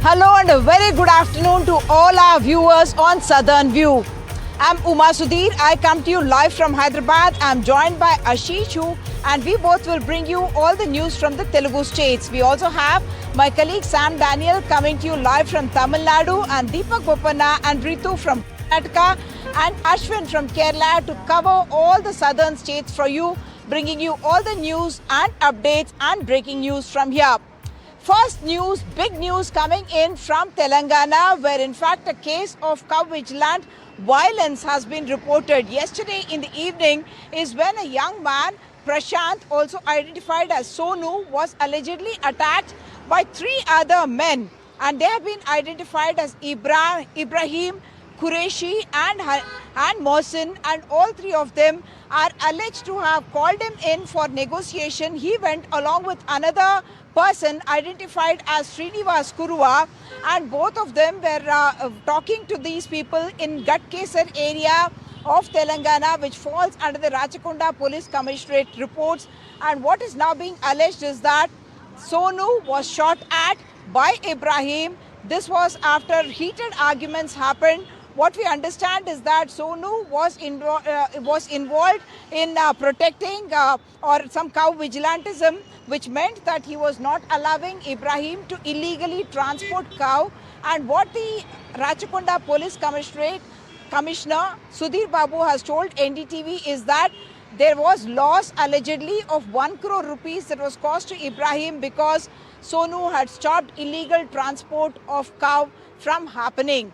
Hello and a very good afternoon to all our viewers on Southern View. I'm Uma Sudhir. I come to you live from Hyderabad. I'm joined by Ashishu and we both will bring you all the news from the Telugu states. We also have my colleague Sam Daniel coming to you live from Tamil Nadu, and Deepak Bopanna and Ritu from Karnataka and Ashwin from Kerala to cover all the southern states for you, bringing you all the news and updates and breaking news from here. First news, big news coming in from Telangana, where in fact a case of cow vigilant violence has been reported. Yesterday in the evening is when a young man, Prashant, also identified as Sonu, was allegedly attacked by three other men, and they have been identified as Ibrahim, Qureshi and Mohsin, and all three of them are alleged to have called him in for negotiation. He went along with another person identified as Srinivas Kuruva, and both of them were talking to these people in Gatkesar area of Telangana, which falls under the Rachakonda Police Commissionerate reports. And what is now being alleged is that Sonu was shot at by Ibrahim. This was after heated arguments happened. What we understand is that Sonu was involved in protecting or some cow vigilantism, which meant that he was not allowing Ibrahim to illegally transport cow. And what the Rachakonda Police Commissioner Sudhir Babu has told NDTV is that there was loss allegedly of 1 crore rupees that was caused to Ibrahim because Sonu had stopped illegal transport of cow from happening.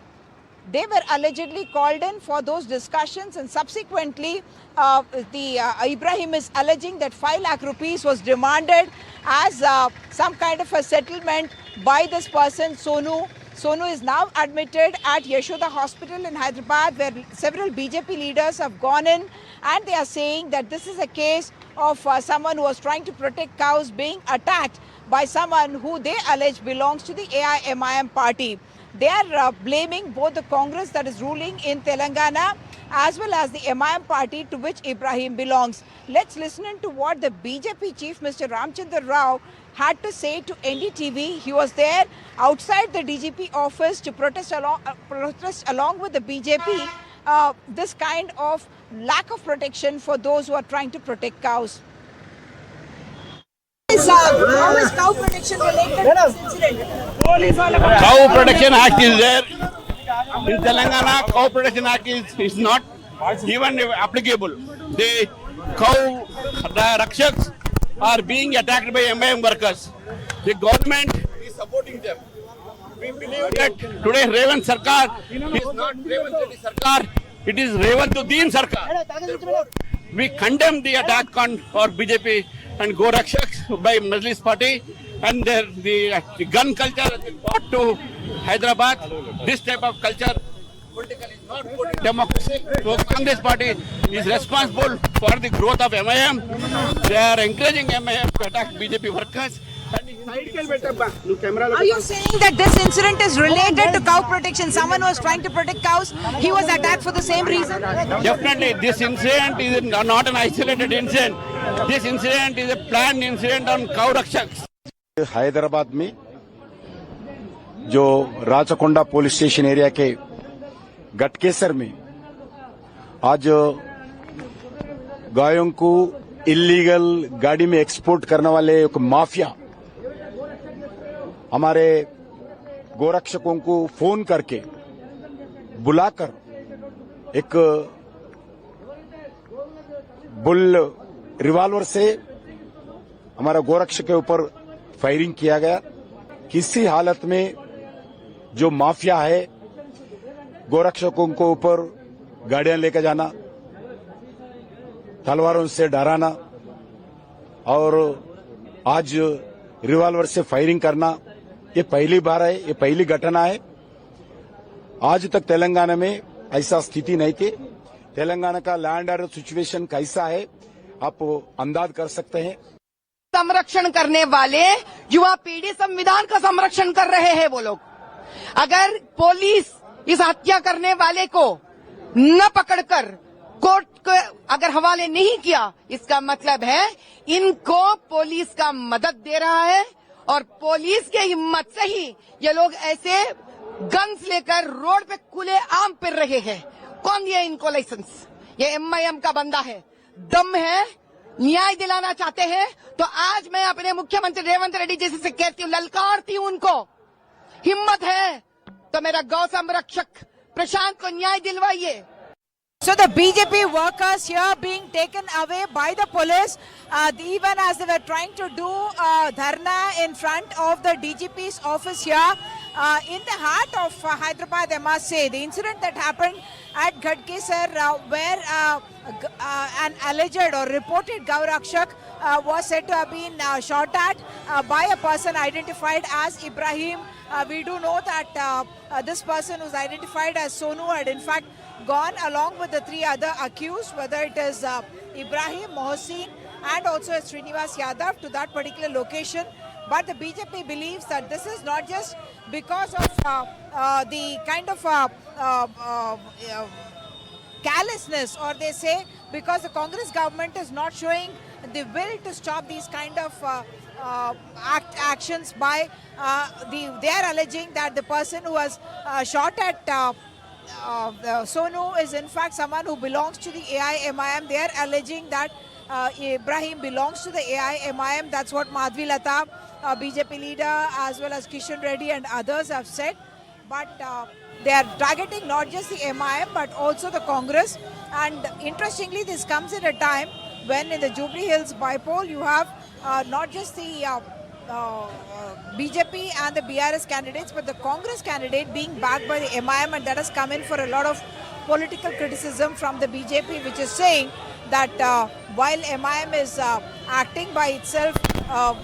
They were allegedly called in for those discussions, and subsequently Ibrahim is alleging that 5 lakh rupees was demanded as some kind of a settlement by this person, Sonu. Sonu is now admitted at Yashoda Hospital in Hyderabad, where several BJP leaders have gone in, and they are saying that this is a case of someone who was trying to protect cows being attacked by someone who they allege belongs to the AIMIM party. They are blaming both the Congress that is ruling in Telangana as well as the MIM party to which Ibrahim belongs. Let's listen to what the BJP chief, Mr. Ramchandra Rao, had to say to NDTV. He was there outside the DGP office to protest along with the BJP this kind of lack of protection for those who are trying to protect cows. How is cow protection related to this incident? Cow Protection Act is there. In Telangana, Cow Protection Act is not even applicable. The cow rakshaks are being attacked by MIM workers. The government is supporting them. We believe that today Revant Sarkar is not Revant Reddy Sarkar, it is Revantuddin Sarkar. We condemn the attack on our BJP and Go Rakshaks by Majlis Party, and the gun culture has been brought to Hyderabad. This type of culture politically is not good in democracy. So Congress Party is responsible for the growth of MIM. They are encouraging MIM to attack BJP workers. Are you saying that this incident is related to cow protection? Someone was trying to protect cows, he was attacked for the same reason? Definitely, this incident is not an isolated incident. This incident is a planned incident on cow rakshaks. Hyderabad में जो Rachakonda police station area के गटकेसर में आज गायों को illegal गाड़ी में export करने वाले एक माफिया हमारे गोरक्षकों को फोन करके बुलाकर एक बुल रिवॉल्वर से हमारा गोरक्षक के ऊपर फायरिंग किया गया। किसी हालत में जो माफिया है गोरक्षकों को ऊपर गाड़ियां लेकर जाना, तलवारों से डराना और आज रिवॉल्वर से फायरिंग करना, ये पहली बार है, ये पहली घटना है। आज तक तेलंगाना में ऐसा स्थिति नहीं थी। तेलंगाना का लैंड ऑर्डर सिचुएशन कैसा है आप अंदाज कर सकते हैं। संरक्षण करने वाले युवा पीढ़ी संविधान का संरक्षण कर रहे हैं वो लोग। अगर पुलिस इस हत्या करने वाले को न पकड़कर कोर्ट को अगर हवाले नहीं किया, इसका मतलब है इनको पुलिस का मदद दे रहा है और पुलिस के हिम्मत से ही ये लोग ऐसे गन्स लेकर रोड पे खुले आम फिर रहे हैं। कौन दिया इनको लाइसेंस? ये MIM का बंदा है, दम है, न्याय दिलाना चाहते हैं तो आज मैं अपने मुख्यमंत्री रेवंत रेड्डी जी से कहती हूँ, ललकारती हूँ उनको, हिम्मत है तो मेरा गौ संरक्षक प्रशांत को न्याय दिलवाइए। So the BJP workers here being taken away by the police, even as they were trying to do dharna in front of the DGP's office here in the heart of Hyderabad, I must say. The incident that happened at Ghadkesar where an alleged or reported Gaurakshak was said to have been shot at by a person identified as Ibrahim. We do know that this person who's identified as Sonu had in fact gone along with the three other accused, whether it is Ibrahim, Mohsin and also Srinivas Yadav to that particular location. But the BJP believes that this is not just because of the kind of carelessness, or they say because the Congress government is not showing the will to stop these kind of actions by they are alleging that the person who was shot at Sonu is in fact someone who belongs to the AIMIM. They are alleging that Ibrahim belongs to the AIMIM. That's what Madhvi Lata, BJP leader, as well as Kishan Reddy and others have said. But they are targeting not just the MIM but also the Congress. And interestingly, this comes at a time when in the Jubilee Hills bypoll you have not just the BJP and the BRS candidates, but the Congress candidate being backed by the MIM, and that has come in for a lot of political criticism from the BJP, which is saying that while MIM is acting by itself,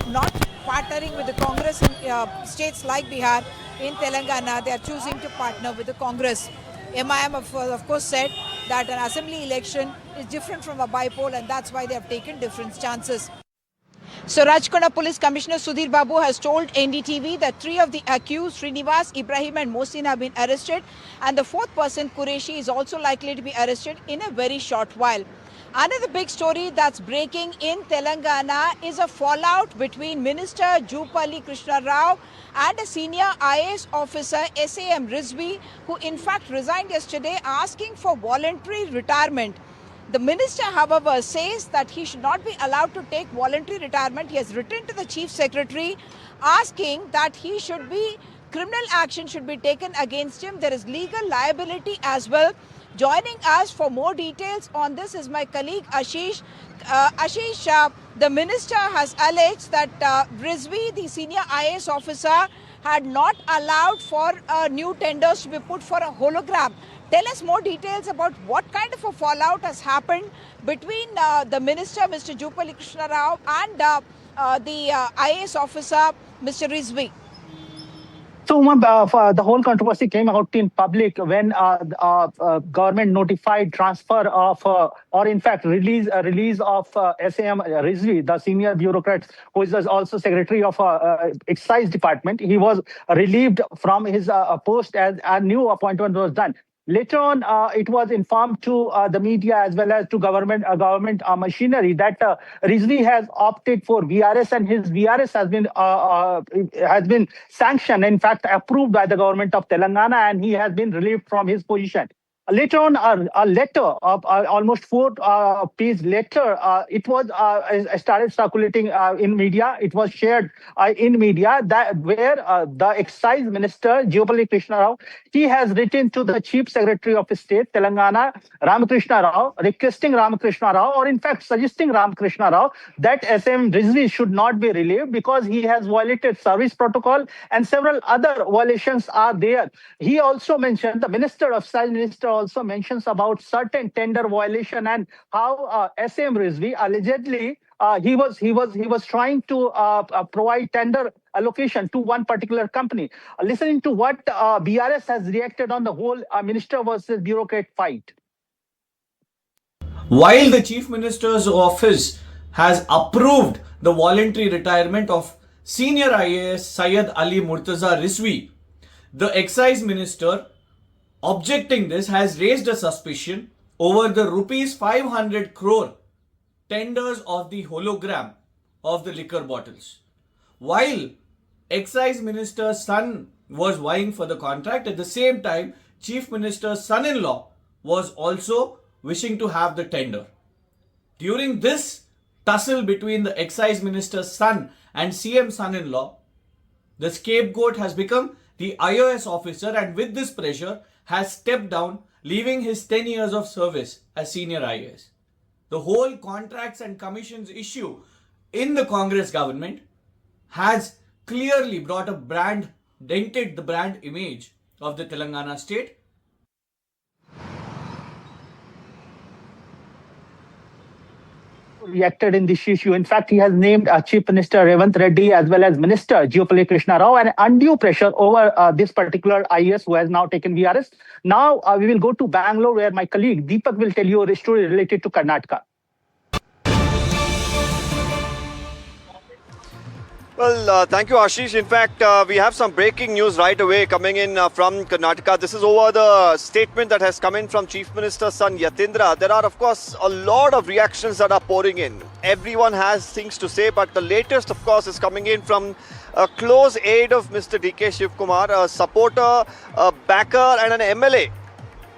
not partnering with the Congress in states like Bihar, in Telangana, they are choosing to partner with the Congress. MIM of course said that an assembly election is different from a bypoll, and that's why they have taken different stances. So Rajkona Police Commissioner Sudhir Babu has told NDTV that 3 of the accused, Srinivas, Ibrahim and Mohsin, have been arrested, and the 4th person, Qureshi, is also likely to be arrested in a very short while. Another big story that's breaking in Telangana is a fallout between Minister Jupalli Krishna Rao and a senior IAS officer, SAM Rizvi, who in fact resigned yesterday asking for voluntary retirement. The minister, however, says that he should not be allowed to take voluntary retirement. He has written to the Chief Secretary asking that criminal action should be taken against him. There is legal liability as well. Joining us for more details on this is my colleague Ashish. Ashish, the minister has alleged that Rizvi, the senior IAS officer, had not allowed for new tenders to be put for a hologram. Tell us more details about what kind of a fallout has happened between the minister, Mr. Jupalli Krishna Rao, and the IAS officer, Mr. Rizvi. So, the whole controversy came out in public when government notified transfer of, or in fact, release of SAM Rizvi, the senior bureaucrat who is also secretary of Excise Department. He was relieved from his post as a new appointment was done. Later on, it was informed to the media as well as to government machinery that Rizvi has opted for VRS, and his VRS has been sanctioned, in fact approved by the government of Telangana, and he has been relieved from his position. Later on, a letter of almost 4-page letter, it was started circulating in media. It was shared in media that where the excise minister Jupalli Krishna Rao, he has written to the Chief Secretary of State Telangana Ramakrishna Rao, requesting Ramakrishna Rao, or in fact suggesting Ramakrishna Rao that SM Rizvi should not be relieved because he has violated service protocol and several other violations are there. He also mentioned, the Minister of Science Minister also mentions about certain tender violation and how SM Rizvi allegedly he was trying to provide tender allocation to one particular company. Listening to what BRS has reacted on the whole minister versus bureaucrat fight. While the Chief Minister's office has approved the voluntary retirement of senior IAS Syed Ali Murtaza Rizvi, the excise minister, objecting this, has raised a suspicion over the rupees 500 crore tenders of the hologram of the liquor bottles. While excise minister's son was vying for the contract. At the same time, chief minister's son-in-law was also wishing to have the tender. During this tussle between the excise minister's son and CM son-in-law, the scapegoat has become the IOS officer, and with this pressure has stepped down, leaving his 10 years of service as senior IAS. The whole contracts and commissions issue in the Congress government has clearly dented the brand image of the Telangana state. Reacted in this issue. In fact, he has named Chief Minister Revanth Reddy as well as Minister Jayapali Krishna Rao, and undue pressure over this particular IAS who has now taken VRS. Now we will go to Bangalore, where my colleague Deepak will tell you a story related to Karnataka. Well, thank you, Ashish. In fact, we have some breaking news right away coming in from Karnataka. This is over the statement that has come in from Chief Minister's son Yatindra. There are, of course, a lot of reactions that are pouring in. Everyone has things to say, but the latest, of course, is coming in from a close aide of Mr. DK Shivkumar, a supporter, a backer, and an MLA.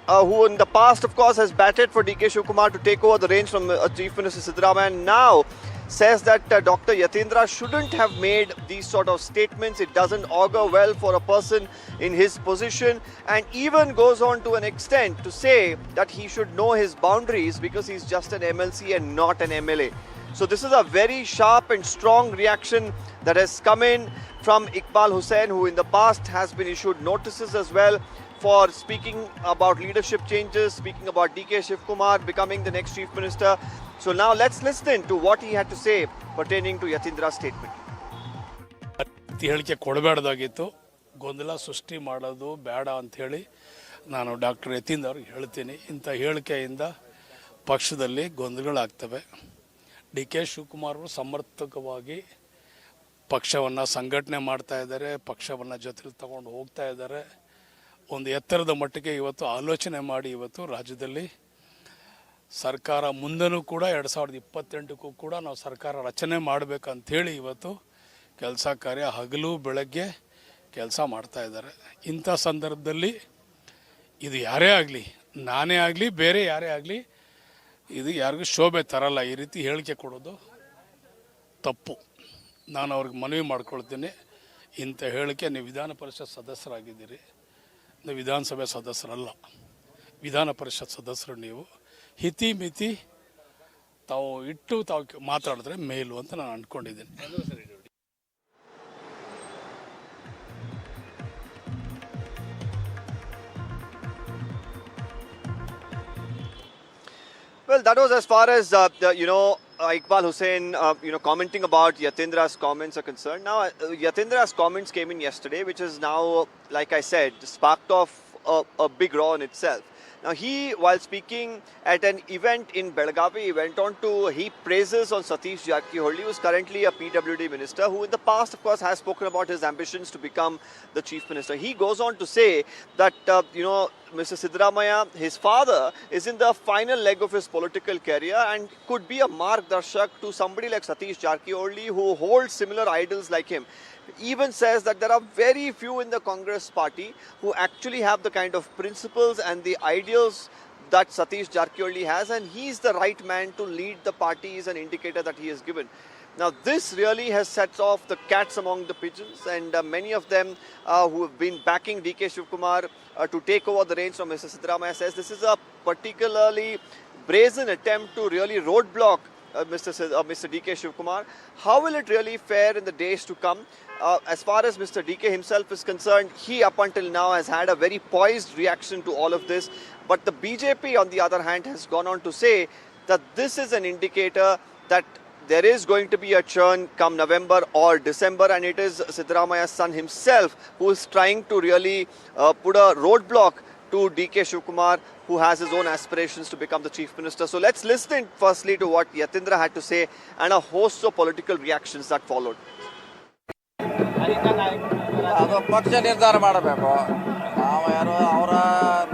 Who in the past, of course, has batted for DK Shivkumar to take over the reins from Chief Minister Siddaramaiah, and now says that Dr. Yatindra shouldn't have made these sort of statements. It doesn't augur well for a person in his position, and even goes on to an extent to say that he should know his boundaries because he's just an MLC and not an MLA. So this is a very sharp and strong reaction that has come in from Iqbal Hussain, who in the past has been issued notices as well for speaking about leadership changes, speaking about DK Shivkumar becoming the next Chief Minister. So now let's listen to what he had to say pertaining to Yatindra's statement. ಹೇಳಿಕೆ ಕೊಡಬೇಡದಾಗಿತ್ತು, ಗೊಂದಲ ಸೃಷ್ಟಿ ಮಾಡೋದು ಬೇಡ ಅಂಥೇಳಿ ನಾನು doctor Yathindra ಅವ್ರಿಗೆ ಹೇಳ್ತೀನಿ. ಇಂಥ ಹೇಳಿಕೆಯಿಂದ ಪಕ್ಷದಲ್ಲಿ ಗೊಂದಲಗಳಾಗ್ತವೆ. ಡಿ ಕೆ ಶಿವಕುಮಾರ್ ಅವರು ಸಮರ್ಥಕವಾಗಿ ಪಕ್ಷವನ್ನು ಸಂಘಟನೆ ಮಾಡ್ತಾ ಇದ್ದಾರೆ, ಪಕ್ಷವನ್ನು ಜೊತೆಲಿ ತಗೊಂಡು ಹೋಗ್ತಾ ಇದ್ದಾರೆ. ಒಂದು ಎತ್ತರದ ಮಟ್ಟಿಗೆ ಇವತ್ತು ಆಲೋಚನೆ ಮಾಡಿ ಇವತ್ತು ರಾಜ್ಯದಲ್ಲಿ ಸರ್ಕಾರ ಮುಂದೆನೂ ಕೂಡ 2028ಕ್ಕೂ ಕೂಡ ನಾವು ಸರ್ಕಾರ ರಚನೆ ಮಾಡಬೇಕಂಥೇಳಿ ಇವತ್ತು ಕೆಲಸ ಕಾರ್ಯ ಹಗಲು ಬೆಳಗ್ಗೆ ಕೆಲಸ ಮಾಡ್ತಾ ಇದ್ದಾರೆ. ಇಂಥ ಸಂದರ್ಭದಲ್ಲಿ ಇದು ಯಾರೇ ಆಗಲಿ, ನಾನೇ ಆಗಲಿ ಬೇರೆ ಯಾರೇ ಆಗಲಿ, ಇದು ಯಾರಿಗೂ ಶೋಭೆ ತರಲ್ಲ. ಈ ರೀತಿ ಹೇಳಿಕೆ ಕೊಡೋದು ತಪ್ಪು. ನಾನು ಅವ್ರಿಗೆ ಮನವಿ ಮಾಡ್ಕೊಳ್ತೀನಿ, ಇಂಥ ಹೇಳಿಕೆ ನೀವು ವಿಧಾನ ಪರಿಷತ್ ಸದಸ್ಯರಾಗಿದ್ದೀರಿ, ನೀವು ವಿಧಾನಸಭೆ ಸದಸ್ಯರಲ್ಲ, ವಿಧಾನ ಪರಿಷತ್ ಸದಸ್ಯರು. ನೀವು ಹಿತಿ ಮಿತಿ ತಾವು ಇಟ್ಟು ತಾವು ಮಾತಾಡಿದ್ರೆ ಮೇಲು ಅಂತ ನಾನು ಅಂದ್ಕೊಂಡಿದ್ದೀನಿ. Well, that was as far as, Iqbal Hussain, commenting about Yatindra's comments are concerned. Now, Yatindra's comments came in yesterday, which is now, like I said, sparked off a big row in itself. Now, he, while speaking at an event in Belagavi, went on to heap praises on Satish Jarkiholy, who is currently a PWD minister, who in the past, of course, has spoken about his ambitions to become the chief minister. He goes on to say that, Mr. Siddaramaiah, his father, is in the final leg of his political career and could be a margdarshak to somebody like Satish Jarkiholy, who holds similar idols like him. Even says that there are very few in the Congress party who actually have the kind of principles and the ideals that Satish Jarkiholy has, and he's the right man to lead the party, is an indicator that he has given. Now, this really has set off the cats among the pigeons, and many of them who have been backing DK Shivkumar to take over the reins from Mr. Siddaramaiah says this is a particularly brazen attempt to really roadblock Mr. DK Shivkumar. How will it really fare in the days to come? As far as Mr. DK himself is concerned, he up until now has had a very poised reaction to all of this. But the BJP, on the other hand, has gone on to say that this is an indicator that there is going to be a churn come November or December, and it is Siddaramaiah's son himself who is trying to really put a roadblock to DK Shivkumar, who has his own aspirations to become the chief minister. So let's listen firstly to what Yatindra had to say and a host of political reactions that followed. ಅದು ಪಕ್ಷ ನಿರ್ಧಾರ ಮಾಡಬೇಕು. ನಾವು ಯಾರು ಅವರ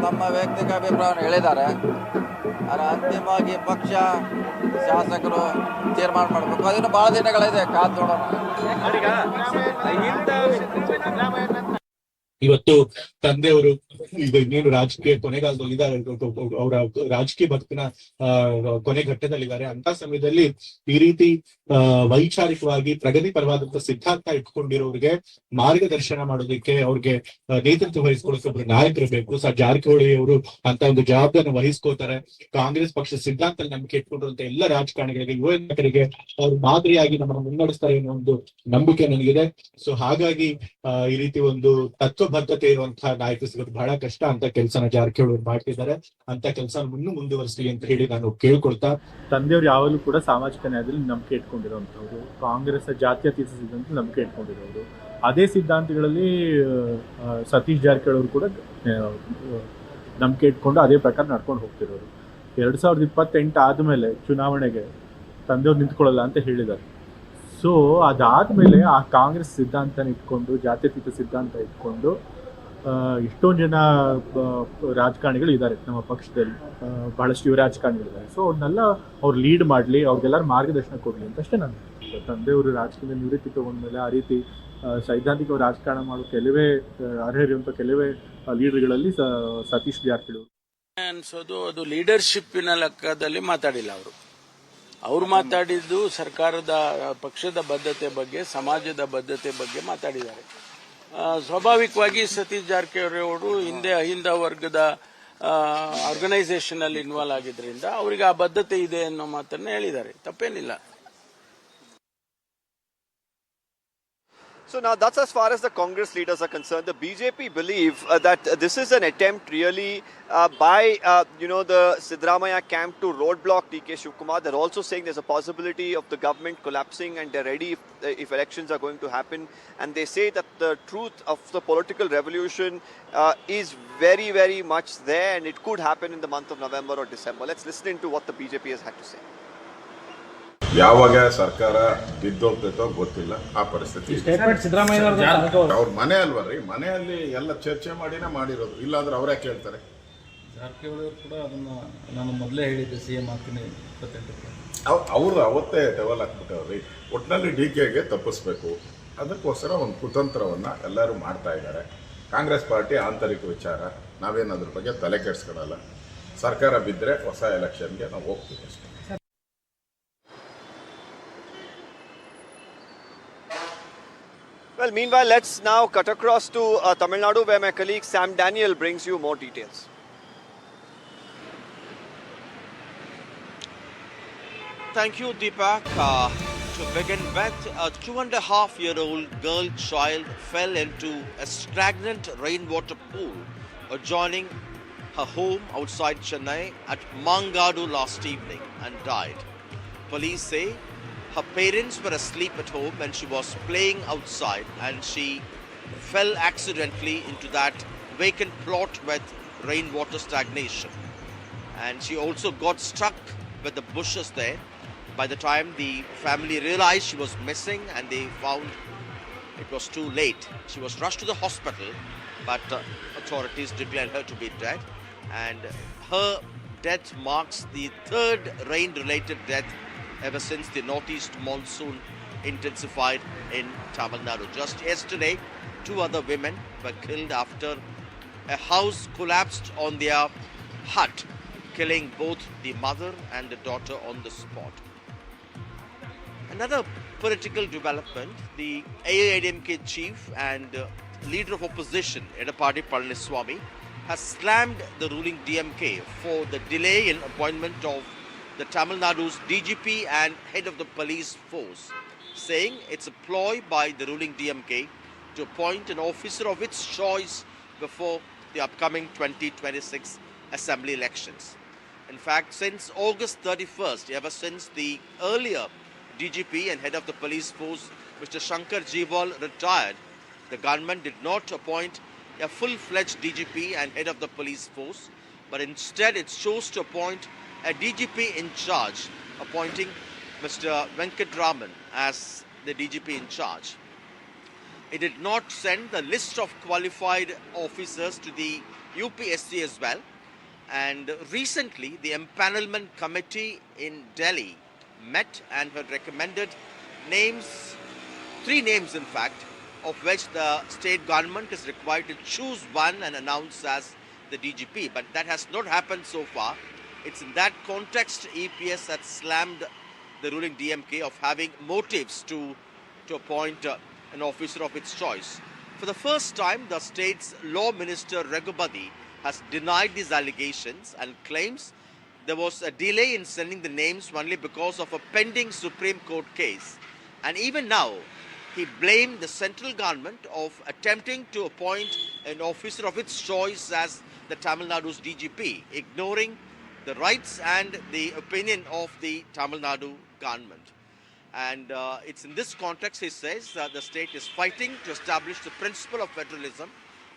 ತಮ್ಮ ವೈಯಕ್ತಿಕ ಅಭಿಪ್ರಾಯವನ್ನು ಹೇಳಿದ್ದಾರೆ. ಆದರೆ ಅಂತಿಮವಾಗಿ ಪಕ್ಷ ಶಾಸಕರು ತೀರ್ಮಾನ ಮಾಡಬೇಕು. ಅದಿನ್ನು ಭಾಳ ದಿನಗಳಿದೆ, ಕಾದು ನೋಡೋಣ. ಇವತ್ತು ತಂದೆಯವರು ಈಗ ಇನ್ನೇನು ರಾಜಕೀಯ ಕೊನೆಗಾಲದಲ್ಲಿದ್ದಾರೆ, ಅವರ ರಾಜಕೀಯ ಬದುಕಿನ ಕೊನೆ ಘಟ್ಟದಲ್ಲಿದ್ದಾರೆ. ಅಂತ ಸಮಯದಲ್ಲಿ ಈ ರೀತಿ ವೈಚಾರಿಕವಾಗಿ ಪ್ರಗತಿಪರವಾದಂತಹ ಸಿದ್ಧಾಂತ ಇಟ್ಕೊಂಡಿರೋರಿಗೆ ಮಾರ್ಗದರ್ಶನ ಮಾಡೋದಕ್ಕೆ, ಅವ್ರಿಗೆ ನೇತೃತ್ವ ವಹಿಸ್ಕೊಳ್ಳೋಕೆ ಒಬ್ರು ನಾಯಕರು ಬೇಕು. ಜಾರಕಿಹೊಳಿ ಅವರು ಅಂತ ಒಂದು ಜವಾಬ್ದಾರಿ ವಹಿಸ್ಕೋತಾರೆ. ಕಾಂಗ್ರೆಸ್ ಪಕ್ಷ ಸಿದ್ಧಾಂತ ನಂಬಿಕೆ ಇಟ್ಕೊಂಡಿರುವಂತ ಎಲ್ಲ ರಾಜಕಾರಣಿಗಳಿಗೆ, ಯುವ ನಾಯಕರಿಗೆ ಅವ್ರು ಮಾದರಿಯಾಗಿ ನಮ್ಮನ್ನು ಮುನ್ನಡೆಸ್ತಾರೆ ಅನ್ನೋ ಒಂದು ನಂಬಿಕೆ ನನಗಿದೆ. ಸೊ ಹಾಗಾಗಿ ಈ ರೀತಿ ಒಂದು ತತ್ವಬದ್ಧತೆ ಇರುವಂತಹ ನಾಯಕ ಸಿಗೋದು ಬಹಳ ಕಷ್ಟ. ಅಂತ ಕೆಲಸನ ಜಾರಕಿಹೊಳಿ ಮಾಡ್ತಿದ್ದಾರೆ. ಅಂತ ಕೆಲಸ ಮುಂದುವರಿಸಲಿ ಅಂತ ಹೇಳಿ ನಾನು ಕೇಳ್ಕೊಳ್ತಾ, ತಂದೆಯವರು ಯಾವಾಗಲೂ ಕೂಡ ಸಾಮಾಜಿಕ ನ್ಯಾಯದಲ್ಲಿ ನಂಬಿಕೆ ಇಟ್ಕೊಂಡಿರುವಂತವ್ರು, ಕಾಂಗ್ರೆಸ್ ಜಾತ್ಯತೀತ ಸಿದ್ಧಾಂತ ನಂಬಿಕೆ ಇಟ್ಕೊಂಡಿರೋರು. ಅದೇ ಸಿದ್ಧಾಂತಗಳಲ್ಲಿ ಸತೀಶ್ ಜಾರಕಿಹೊಳಿ ಅವರು ಕೂಡ ನಂಬಿಕೆ ಇಟ್ಕೊಂಡು ಅದೇ ಪ್ರಕಾರ ನಡ್ಕೊಂಡು ಹೋಗ್ತಿರೋರು. 2028 ಆದಮೇಲೆ ಚುನಾವಣೆಗೆ ತಂದೆಯವ್ರು ನಿಂತ್ಕೊಳ್ಳಲ್ಲ ಅಂತ ಹೇಳಿದ್ದಾರೆ. ಸೊ ಅದಾದಮೇಲೆ ಆ ಕಾಂಗ್ರೆಸ್ ಸಿದ್ಧಾಂತನ ಇಟ್ಕೊಂಡು, ಜಾತ್ಯತೀತ ಸಿದ್ಧಾಂತ ಇಟ್ಕೊಂಡು ಎಷ್ಟೊಂದು ಜನ ರಾಜಕಾರಣಿಗಳು ಇದ್ದಾರೆ ನಮ್ಮ ಪಕ್ಷದಲ್ಲಿ, ಬಹಳಷ್ಟು ಯುವ ರಾಜಕಾರಣಿಗಳಿದ್ದಾರೆ. ಸೊ ಅವ್ರನ್ನೆಲ್ಲ ಅವ್ರು ಲೀಡ್ ಮಾಡಲಿ, ಅವ್ರಿಗೆಲ್ಲರೂ ಮಾರ್ಗದರ್ಶನ ಕೊಡಲಿ ಅಂತ ಅಷ್ಟೇ ನಾನು. ತಂದೆಯವರು ರಾಜಕೀಯದಲ್ಲಿ ನಿವೃತ್ತಿ ತಗೊಂಡ್ಮೇಲೆ ಆ ರೀತಿ ಸೈದ್ಧಾಂತಿಕ ರಾಜಕಾರಣ ಮಾಡೋ ಕೆಲವೇ ಅರ್ಹರಿರುವಂಥ ಕೆಲವೇ ಲೀಡರ್ಗಳಲ್ಲಿ ಸತೀಶ್ ಜಾರಕಿಹೊಳಿ ಅನ್ಸೋದು. ಅದು ಲೀಡರ್ಶಿಪ್ಪಿನ ಲೆಕ್ಕದಲ್ಲಿ ಮಾತಾಡಿಲ್ಲ ಅವರು ಮಾತಾಡಿದ್ದು ಸರ್ಕಾರದ ಪಕ್ಷದ ಬದ್ಧತೆ ಬಗ್ಗೆ, ಸಮಾಜದ ಬದ್ಧತೆ ಬಗ್ಗೆ ಮಾತಾಡಿದ್ದಾರೆ. ಸ್ವಾಭಾವಿಕವಾಗಿ ಸತೀಶ್ ಜಾರಕಿಹೊಳಿ ಅವರು ಹಿಂದೆ ಅಹಿಂದ ವರ್ಗದ ಆರ್ಗನೈಸೇಷನ್ ಅಲ್ಲಿ ಇನ್ವಾಲ್ವ್ ಆಗಿದ್ರಿಂದ ಅವರಿಗೆ ಆ ಬದ್ಧತೆ ಇದೆ ಅನ್ನೋ ಮಾತನ್ನ ಹೇಳಿದ್ದಾರೆ. ತಪ್ಪೇನಿಲ್ಲ. So now that's as far as the Congress leaders are concerned. The BJP believe that this is an attempt really by the Siddaramaiah camp to roadblock DK Shivkumar. They're also saying there's a possibility of the government collapsing, and they're ready if elections are going to happen. And they say that the truth of the political revolution is very, very much there, and it could happen in the month of November or December. Let's listen into what the BJP has had to say. ಯಾವಾಗ ಸರ್ಕಾರ ಬಿದ್ದೋಗ್ತೈತೋ ಗೊತ್ತಿಲ್ಲ, ಆ ಪರಿಸ್ಥಿತಿ. ಅವ್ರ ಮನೆ ಅಲ್ವರಿ, ಮನೆಯಲ್ಲಿ ಎಲ್ಲ ಚರ್ಚೆ ಮಾಡಿನೇ ಮಾಡಿರೋದು, ಇಲ್ಲಾಂದ್ರೆ ಅವರೇ ಕೇಳ್ತಾರೆ. ಜಾರಕಿಹೊಳಿ ಅವರು ಕೂಡ ಅದನ್ನ ನಾನು ಮೊದಲೇ ಹೇಳಿದ್ದೆ, ಸಿಎಂ ಆಗ್ತೀನಿ 28. ಅವರು ಅವತ್ತೇ ಡೆವಲ್ ಹಾಕ್ಬಿಟ್ಟವ್ರಿ. ಒಟ್ಟಿನಲ್ಲಿ DKಗೆ ತಪ್ಪಿಸ್ಬೇಕು, ಅದಕ್ಕೋಸ್ಕರ ಒಂದು ಕುತಂತ್ರವನ್ನ ಎಲ್ಲರೂ ಮಾಡ್ತಾ ಇದ್ದಾರೆ. ಕಾಂಗ್ರೆಸ್ ಪಾರ್ಟಿ ಆಂತರಿಕ ವಿಚಾರ, ನಾವೇನು ಅದ್ರ ಬಗ್ಗೆ ತಲೆ ಕೆಡಿಸ್ಕೊಳಲ್ಲ. ಸರ್ಕಾರ ಬಿದ್ದರೆ ಹೊಸ ಎಲೆಕ್ಷನ್ಗೆ ನಾವು ಹೋಗ್ತೀವಿ ಅಷ್ಟೇ. Well, meanwhile, let's now cut across to Tamil Nadu, where my colleague Sam Daniel brings you more details. Thank you, Deepak. To begin with, a 2.5-year-old girl child fell into a stagnant rainwater pool adjoining her home outside Chennai at Mangadu last evening and died. Police say her parents were asleep at home when she was playing outside, and she fell accidentally into that vacant plot with rainwater stagnation. And she also got stuck with the bushes there. By the time the family realized she was missing and they found it was too late. She was rushed to the hospital, but authorities declared her to be dead. And her death marks the third rain-related death ever since the northeast monsoon intensified in Tamil Nadu. Just yesterday, 2 other women were killed after a house collapsed on their hut, killing both the mother and the daughter on the spot. Another political development, the AIADMK chief and leader of opposition, Edappadi Palaniswamy, has slammed the ruling DMK for the delay in appointment of the Tamil Nadu's DGP and head of the police force, saying it's a ploy by the ruling DMK to appoint an officer of its choice before the upcoming 2026 assembly elections. In fact, since August 31st, ever since the earlier DGP and head of the police force, Mr. Shankar Jeewal, retired, the government did not appoint a full-fledged DGP and head of the police force, but instead it chose to appoint a DGP in charge, appointing Mr. Venkatraman as the DGP in charge. It did not send the list of qualified officers to the UPSC as well, And recently, the empanelment committee in Delhi met and had recommended names, 3 names in fact, of which the state government is required to choose one and announce as the DGP. But that has not happened so far. It's in that context EPS has slammed the ruling DMK of having motives to appoint an officer of its choice. For the first time, the state's law minister Raghupati has denied these allegations and claims there was a delay in sending the names only because of a pending Supreme Court case. And even now, he blamed the central government of attempting to appoint an officer of its choice as the Tamil Nadu's DGP, ignoring the rights and the opinion of the Tamil Nadu government. And it's in this context, he says, that the state is fighting to establish the principle of federalism,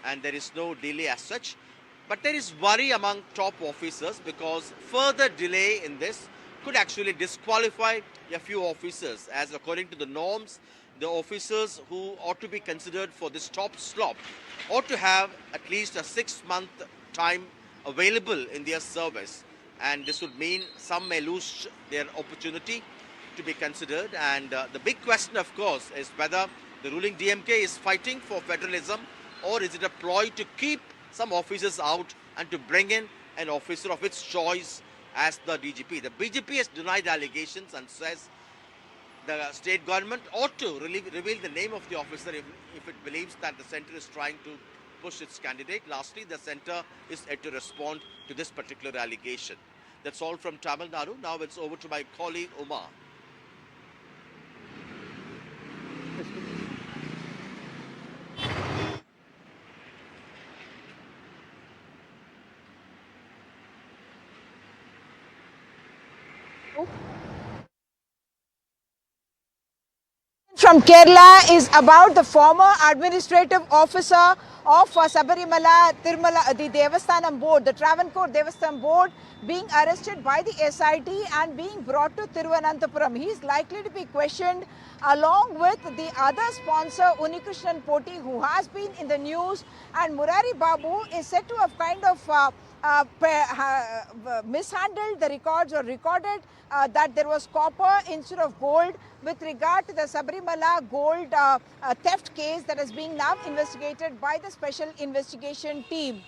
and there is no delay as such. But there is worry among top officers because further delay in this could actually disqualify a few officers, as according to the norms, the officers who ought to be considered for this top slot ought to have at least a 6-month time available in their service. And this would mean some may lose their opportunity to be considered. And the big question, of course, is whether the ruling DMK is fighting for federalism, or is it a ploy to keep some officers out and to bring in an officer of its choice as the DGP. The BJP has denied allegations and says the state government ought to reveal the name of the officer if it believes that the centre is trying to push its candidate. Lastly, the centre is yet to respond to this particular allegation. That's all from Tamil Nadu. Now it's over to my colleague Uma. From Kerala is about the former administrative officer of Sabarimala Tirumala, the Devasthanam board, the Travancore Devasthanam board, being arrested by the SIT and being brought to Thiruvananthapuram. He is likely to be questioned along with the other sponsor Unikrishnan Poti, who has been in the news, and Murari Babu is said to have kind of mishandled the records or recorded that there was copper instead of gold with regard to the Sabarimala gold theft case that is being now investigated by the special investigation team.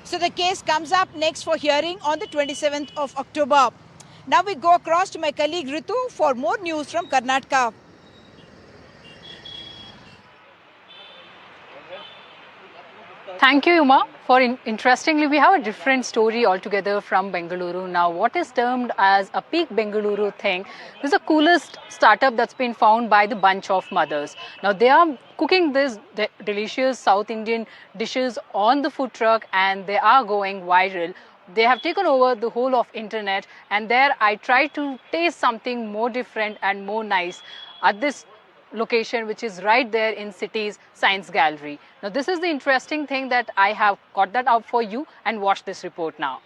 So the case comes up next for hearing on the 27th of October. Now we go across to my colleague Ritu for more news from Karnataka. Thank you, Uma. Interestingly, we have a different story altogether from Bengaluru. Now, what is termed as a peak Bengaluru thing is the coolest startup that's been found by the bunch of mothers. Now, they are cooking these delicious South Indian dishes on the food truck, and they are going viral. They have taken over the whole of internet, and there I tried to taste something more different and more nice at this location, which is right there in City's Science Gallery. Now, this is the interesting thing that I have got that up for you, and watch this report now.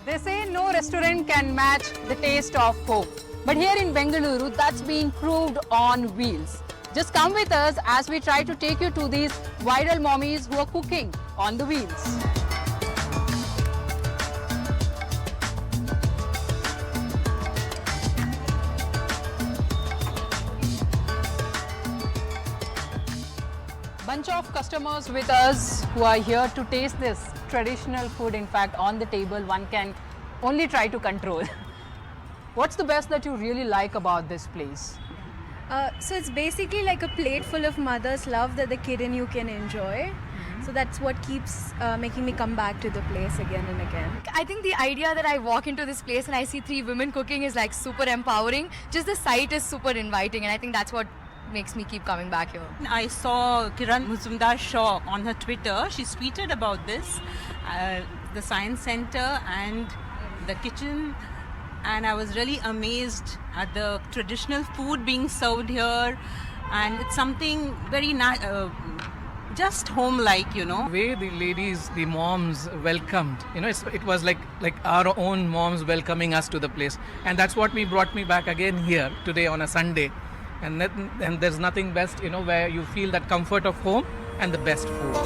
They say no restaurant can match the taste of home. But here in Bengaluru, that's being proved on wheels. Just come with us as we try to take you to these viral mommies who are cooking on the wheels. Bunch of customers with us who are here to taste this traditional food. In fact, on the table, one can only try to control. What's the best that you really like about this place? So it's basically like a plate full of mother's love that the kid in you can enjoy. So that's what keeps making me come back to the place again and again. I think the idea that I walk into this place and I see 3 women cooking is like super empowering. Just the sight is super inviting, and I think that's what makes me keep coming back here. I saw Kiran Mazumdar Shaw on her Twitter. She tweeted about this, the Science Center and the kitchen. And I was really amazed at the traditional food being served here, and it's something very just home-like, you know. The way the ladies, the moms welcomed, you know, it was like our own moms welcoming us to the place, and that's what brought me back again here today on a Sunday, and there's nothing best, you know, where you feel that comfort of home and the best food.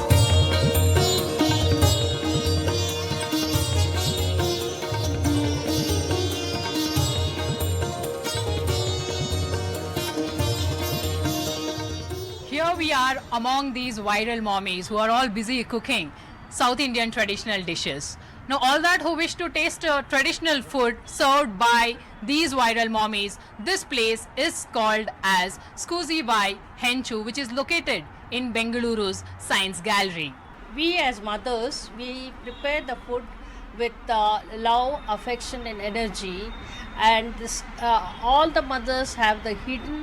Here we are among these viral mommies who are all busy cooking South Indian traditional dishes. Now all that who wish to taste traditional food served by these viral mommies, this place is called as Scusi by Henchu, which is located in Bengaluru's Science Gallery. We as mothers, we prepare the food with love, affection and energy, and this, all the mothers have the hidden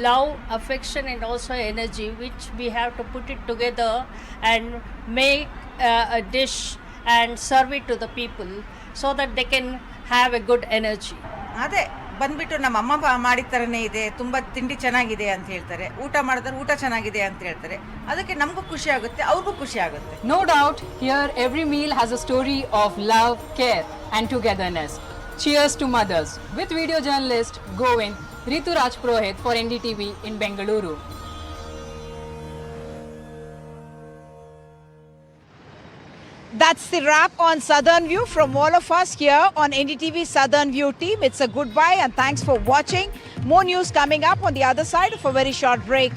love, affection and also energy, which we have to put it together and make a dish and serve it to the people so that they can have a good energy. ಅದೇ ಬಂದ್ಬಿಟ್ಟು ನಮ್ಮ ಅಮ್ಮ ಮಾಡಿದ ಥರನೇ ಇದೆ, ತುಂಬ ತಿಂಡಿ ಚೆನ್ನಾಗಿದೆ ಅಂತ ಹೇಳ್ತಾರೆ, ಊಟ ಮಾಡಿದ್ರೆ ಊಟ ಚೆನ್ನಾಗಿದೆ ಅಂತ ಹೇಳ್ತಾರೆ, ಅದಕ್ಕೆ ನಮಗೂ ಖುಷಿ ಆಗುತ್ತೆ, ಅವ್ರಿಗೂ ಖುಷಿ ಆಗುತ್ತೆ. No doubt, here every meal has a story of love, care and togetherness. Cheers to mothers. With video journalist Govind, Ritu Raj Purohit for NDTV in Bengaluru. That's the wrap on Southern View from all of us here on NDTV Southern View team. It's a goodbye and thanks for watching. More news coming up on the other side of a very short break.